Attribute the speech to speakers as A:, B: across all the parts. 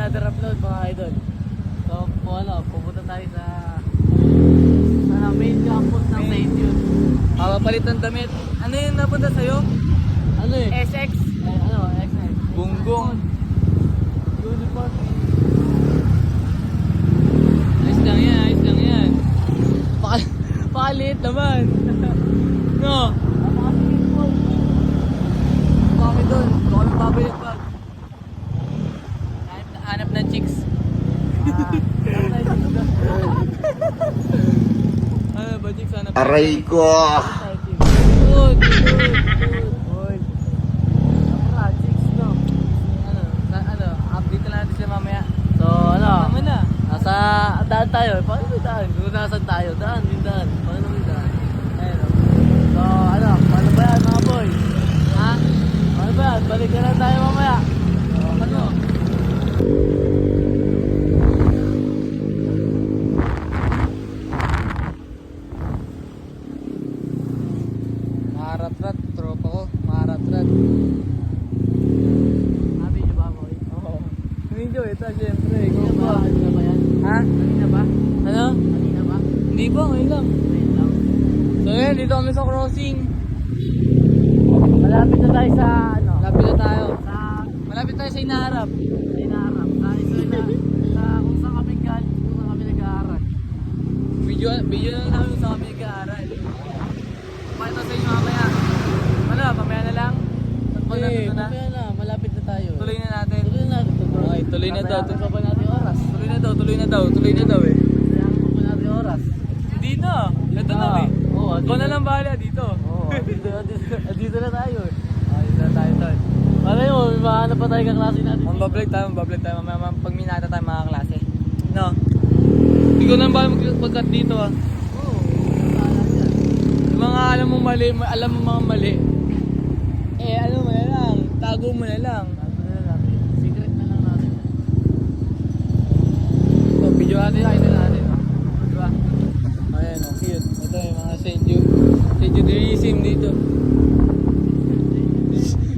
A: another upload mga idol. So, pupunta tayo sa main campus ng St. Jude.
B: Papalit ng damit. Ano yung napunta sa'yo?
A: Ano eh?
B: SX.
A: XN.
B: Bunggong.
A: Uniform.
B: Ayos lang yan. Pakaliit naman. No? Kami doon. Kami pabalik pag. Hanap ng chicks. Ano ba chicks? Hanap ng
C: Aray ko!
B: Good.
A: Chicks, no?
B: Update na natin sila mamaya.
A: So,
B: Tama na.
A: nasa daan tayo. Paano may daan? Kung nasan tayo, daan. Paano may daan? Ayun, o. So, paano ba yan mga boy?
B: Ha?
A: Paano ba yan? Balik na lang tayo mamaya.
B: Ano? Maharat-rat, tropa ko. Maharat-rat.
A: Sabi niyo ba, boy?
B: Oo. Hindi ito, siyempre. Ikaw ba?
A: Kanina ba yan?
B: Ha?
A: Kanina ba?
B: Ano?
A: Kanina ba?
B: Hindi ba? Ngayon lang.
A: Ayun lang.
B: So ngayon, dito kami sa crossing.
A: Malapit na tayo sa,
B: Malapit na tayo.
A: sa
B: Malapit tayo sa inaharap.
A: inaarap. Sa kung saan kami galing, kung saan kami nag-aaral.
B: Video na lang namin sa kami nag-aaral. Pakita sa inyo mamaya. Ano, mamaya na lang? Pag nandito na?
A: mamaya na. Malapit na tayo.
B: Tuloy na natin.
A: Tuloy na natin.
B: Okay, tuloy na daw.
A: Babayaran pa ba natin yung oras?
B: Tuloy na daw eh.
A: Babayaran pa ba natin yung oras?
B: Hindi na. Ito na eh.
A: Oo,
B: Ikaw na lang bahala dito.
A: Oo, dito na tayo eh. Dito na tayo tol. Malay mo, may mahanap pa tayo kaklase natin.
B: Mambablog tayo. Mamaya pag minata tayo mga klase. No? Hindi ko na bahala mag-cut dito ah.
A: Oo, bahala yan.
B: Yung mga alam mo mga mali. Ano mo na lang. Tago mo na lang.
A: Ano na natin? Secret na lang natin.
B: So, video natin natin. Diba? Ayan, cute. Ito yung mga St. Judeism dito.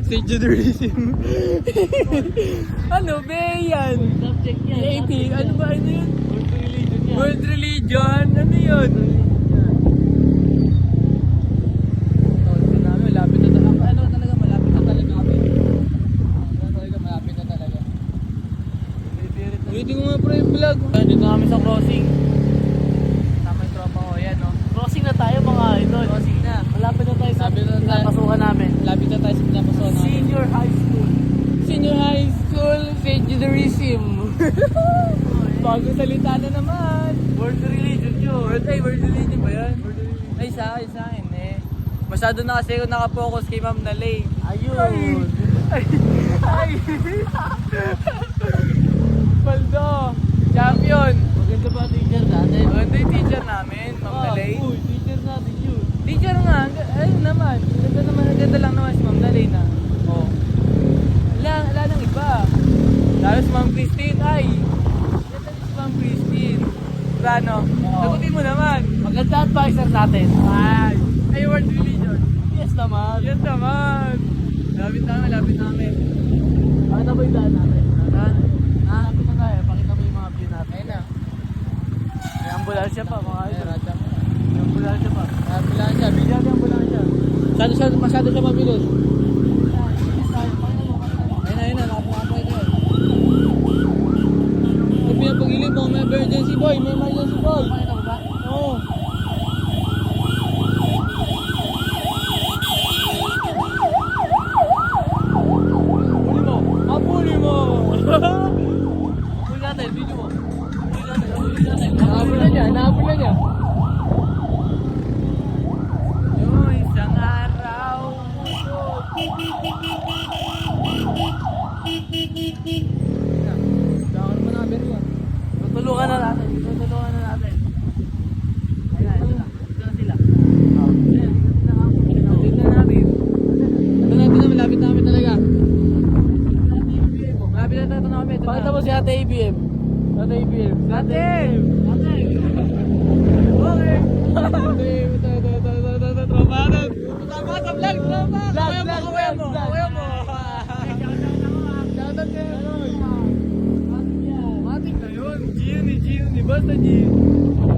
B: St. Judeism. Ano ba yan?
A: Subject yan.
B: 80. Ano ba yun?
A: World religion yan.
B: World religion? Ano yun? Malapit na talaga. Malapit na talaga. Ulitin ko nga pre yung vlog.
A: Dito na kami sa crossing.
B: Tama yung tropa ko. Yan no.
A: Crossing na tayo mga idol.
B: Crossing na.
A: Malapit na tayo sa
B: Malapit na tayo.
A: pinapasukan namin.
B: Lapit na tayo sa pinapasukan namin.
A: Senior high school.
B: Senior high school, St. Judeism. Bagong salita na naman.
A: World religion yun.
B: World religion ba yan? Ay, sa akin eh. Masyado na kasi ako nakapokus kay Ma'am Nalay.
A: Ayun.
B: Ay! Baldo! Champion!
A: Maganda ba teacher natin?
B: Maganda yung teacher namin, Ma'am Nalay.
A: Uy, teacher natin yun.
B: Teacher nga, ayun naman. Ganda lang naman si Ma'am Nalay na. Oh. Wala nang iba. Lalo si Ma'am Christine, ay! Ganda si Ma'am Christine. Plano?
A: Oo.
B: Sagutin mo naman.
A: Maganda advisor natin.
B: Ay, world religion.
A: Yes naman.
B: Yan naman. Lapit namin.
A: Pakita mo yung daan natin.
B: Ha?
A: Lapit na tayo. Pakita mo yung mga view natin.
B: Ayun na.
A: May ambulansya pa mga
B: Ay,
A: idol.
B: radya mo.
A: May ambulansya pa.
B: Ambulansya.
A: Bigyan yung ambulansya.
B: Masyado siya mabilis.
A: Ayun
B: Ayun na. Nakapakoy na. May pinapagilid mo. May emergency boy.
A: Pakita mo ba?
B: Oo. Huli mo.
A: Huli natin, video mo. Huli natin.
B: Nahabol na niya. Yung isang araw. Dahil mo na yan.
A: Tutulungan na natin. Ayan na. Dito na sila. Ayan, dito na kami.
B: Ito na, malapit namin talaga. Malapit na kami.
A: Pakita mo si Ate ABM. Ate ABM.
B: Ate!
A: Okay.
B: Tropa natin. Tama ka sa vlog, tropa. Kawaya mo.
A: Shoutout kayo.
B: Basta G.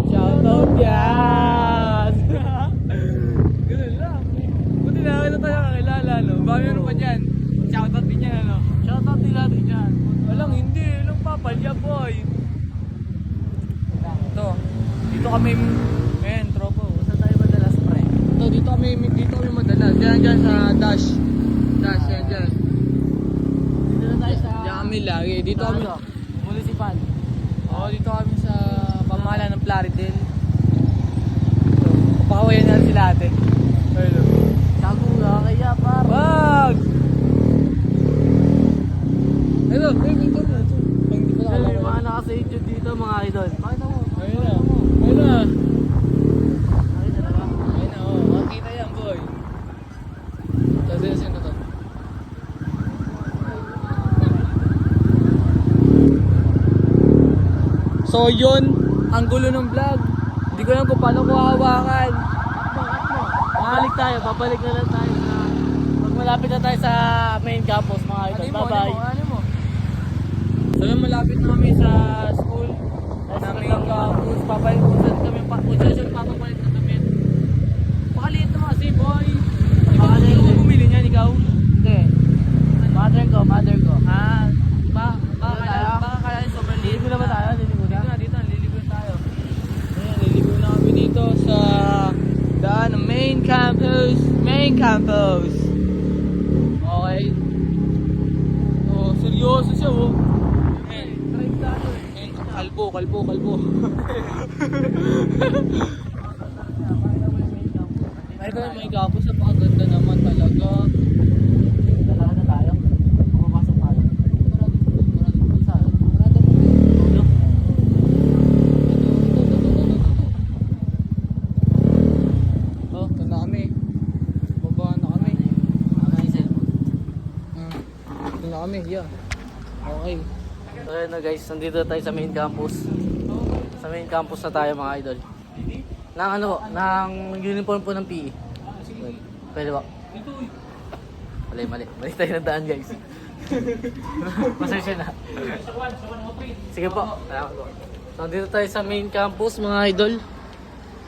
B: Shoutout yan! Ganun lang. Buti na tayo kakilala, no? Baka meron pa dyan. Shoutout din yan, ano?
A: Shoutout din natin dyan.
B: Walang hindi. Walang papalya, boy. Ito. Dito kami, men, tropo.
A: Saan tayo madalas, pre?
B: Ito, dito kami madalas. Diyan sa Dash. Dash, yan, dyan.
A: Dito na tayo sa...
B: Diyan kami lagi. Dito kami.
A: Municipal.
B: Oo, dito kami sa pamahala ng Plaridel. Pakawayan na sila ate. Hello.
A: Tago nga kaya, par.
B: Wag! Hello, may ito na. Pang di pa
A: Ayun, yung
B: nakalawa.
A: mga naka-save dito, mga idol. Pakita mo.
B: Ayun na. Ayun na.
A: Pakita na ba?
B: Ayun na, oh. Makita yan, boy. Tapos yun na to. So yun, ang gulo ng vlog. Hindi ko alam kung paano ko hahawakan.
A: Bakit mo? Babalik tayo, babalik na lang tayo na... Pag malapit na tayo sa main campus, mga idol. Bye-bye.
B: Ano mo? So yun, malapit na kami sa school. Na main campus. Papalit kung saan kami papapalit na kami. Pakaliit naman kasi, boy. Hindi ko bumili niyan, ikaw?
A: Hindi. Mother ko.
B: Ah, baka kaya sobrang liit.
A: Liligo na ba tayo? Liligo na?
B: Dito, liligo tayo. Ayan, liligo na kami dito sa daan ng main campus. Main campus. Okay. Oh, seryoso siya, oh. Ayan. Ayan, kalbo. Ay, kaya may campus, napakaganda naman talaga.
A: Dalawa na tayo. Pumapasok tayo.
B: Oh, ito na kami. Baba na kami. Ito na kami, yeah. Okay.
A: So yun na guys, nandito tayo sa main campus. Sa main campus na tayo mga idol. Nang ano po, nang uniform po ng PE. Pwede ba? Mali tayo ng daan guys. Pasensya na. Sige po. Salamat po. So nandito tayo sa main campus mga idol.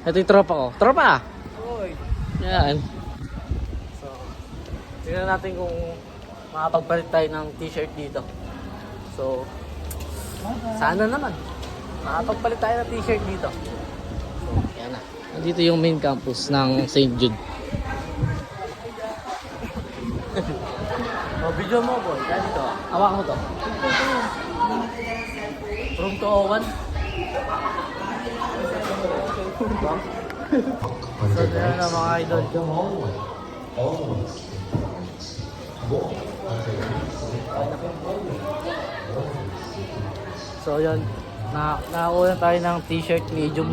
A: Ito yung tropa ko. Tropa!
B: Oy.
A: Yan. So, tingnan natin kung makapagpalit tayo ng t-shirt dito. So, sana naman. Makapagpalit tayo ng t-shirt dito. So, yan na. Nandito yung main campus ng St. Jude. Oh, video mo boy. Yan dito. Hawak mo to. Room 201. So, yan na mga idol. So yun, nakakuha tayo ng t-shirt medium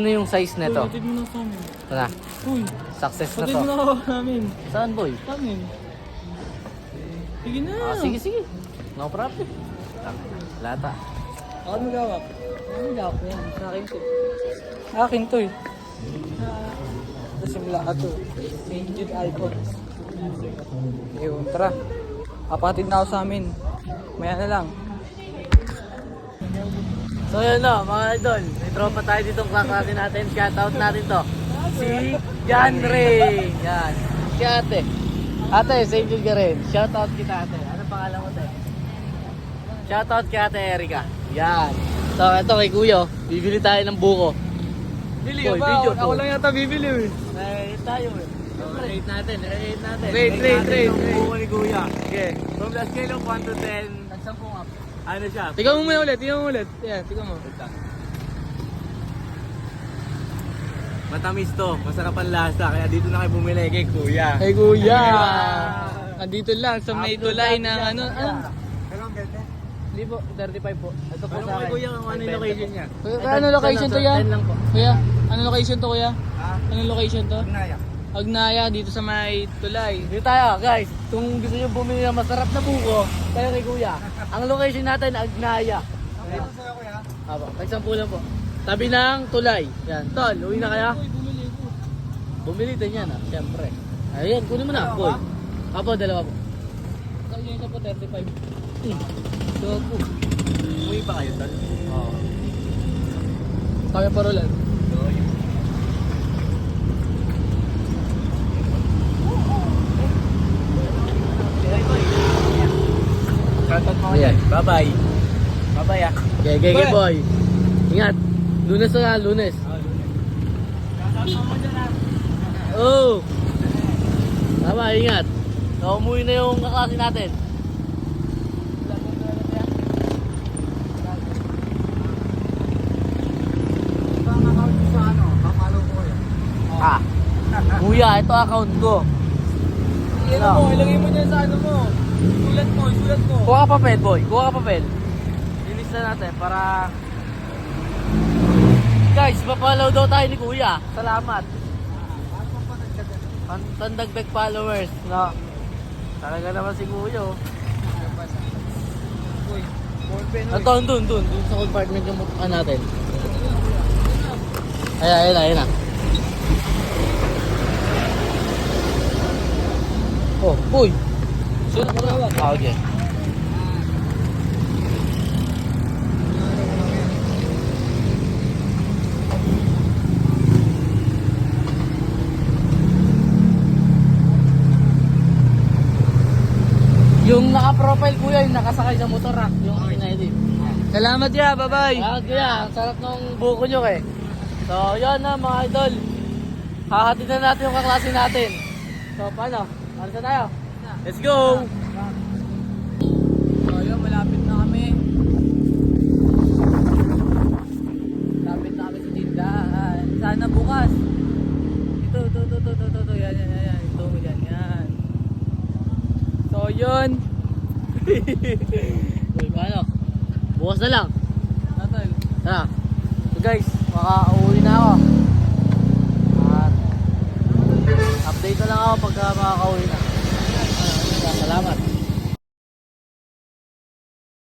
A: na yung size nito.
B: Patid mo na sa amin.
A: Ito na,
B: Uy,
A: success na
B: patid
A: to.
B: mo na ako namin.
A: Saan boy?
B: Sa amin. Sige na.
A: Sige. No problem. Lata.
B: Ako magawak. Ano magawak yan? Sa akin to. Akin to eh. Tapos yung laka to. St. Jude icons. Ayun, tara. Kapatid na ako sa amin. Maya na lang.
A: So yun no, mga idol. May tropa tayo ditong kaklase natin. Shoutout natin to. Si Jan Ray. Yan. Si ate. Ate, St. Jude ka rin. Shoutout kita ate. Ano pangalan mo tayo? Shoutout kay ate Erika. Yan. So ito kay Kuya. Bibili tayo ng buko.
B: Bili
A: Boy,
B: ba?
A: video
B: Ako
A: to.
B: lang yata bibili eh.
A: Rate tayo eh. Rate natin.
B: Rate.
A: Yung buko ni Kuya. Okay. From the scale of 1 to 10.
B: Nagsampung up.
A: Ano siya?
B: Tingnan mo muna ulit, Yan, tingnan mo.
A: Matamis to. Masarap ang lasa. Kaya dito na kayo bumili kay Kuya.
B: Hey kuya! Andito lang sa may tulay ng ano.
A: Hindi po, 35 po. Ito po
B: Ano
A: sa akin.
B: kay Kuya kung ano yung location niya?
A: Ito,
B: Ano location to, ya?
A: 10 lang po.
B: Kuya, ano location to, kuya?
A: Ha?
B: Anong location to?
A: Naya.
B: Agnaya, dito sa may tulay.
A: Dito tayo, guys. Kung gusto nyo bumili ng masarap na buko, tayo kay Kuya. Ang location natin, Agnaya.
B: Dito sa'yo, kuya?
A: Apo, nagsampulan po. Tabi ng tulay. Yan, tol, uwi na kaya?
B: Bumili ko.
A: Bumili din yan, siyempre. Ayan, kunin mo na, boy. Apo, dalawa po.
B: Yung isa po, 35.
A: So, po. Uwi pa kayo, tol? Oo.
B: Kaya parolan. Shoutout mo
A: Yeah.
B: dyan. Bye-bye. Bye-bye ah.
A: Okay, boy. Ingat. Lunes na nga, lunes.
B: Shoutout mo dyan ah.
A: Oh! Tama, ingat. So, umuwi na yung kaklase natin. Ah, kuya, ito account ko.
B: Ano mo, ilagay mo dyan sa ano mo. Sulat mo, sulat mo.
A: Kuha ka papel, boy. Kuha ka papel. Linis na natin para... Guys, papalaw daw tayo ni kuya. Salamat. Tandagdag followers. No? Talaga naman si kuya. Oh.
B: Uy, ballpen.
A: Ito, dun sa compartment yung natin. Ayan na. Oh, uy! Sunod mo na. Ah, okay. Yung naka-profile kuya, yung nakasakay sa motor rack, yung in-edit.
B: Salamat ya, bye-bye.
A: Salamat kuya, ang sarap ng buko nyo eh. So, yun na mga idol. Hahatid na natin yung kaklase natin. So, paano? Ano sa tayo? Let's go!
B: So yun, malapit na kami. Malapit na kami sa tindahan. Sana bukas. Ito. Yan. Ito, yan. So yun.
A: Uy, paano? Bukas na lang.
B: Natol.
A: Tara. So guys, makauwi na ako. At update na lang ako pagka makakauwi na. Salamat.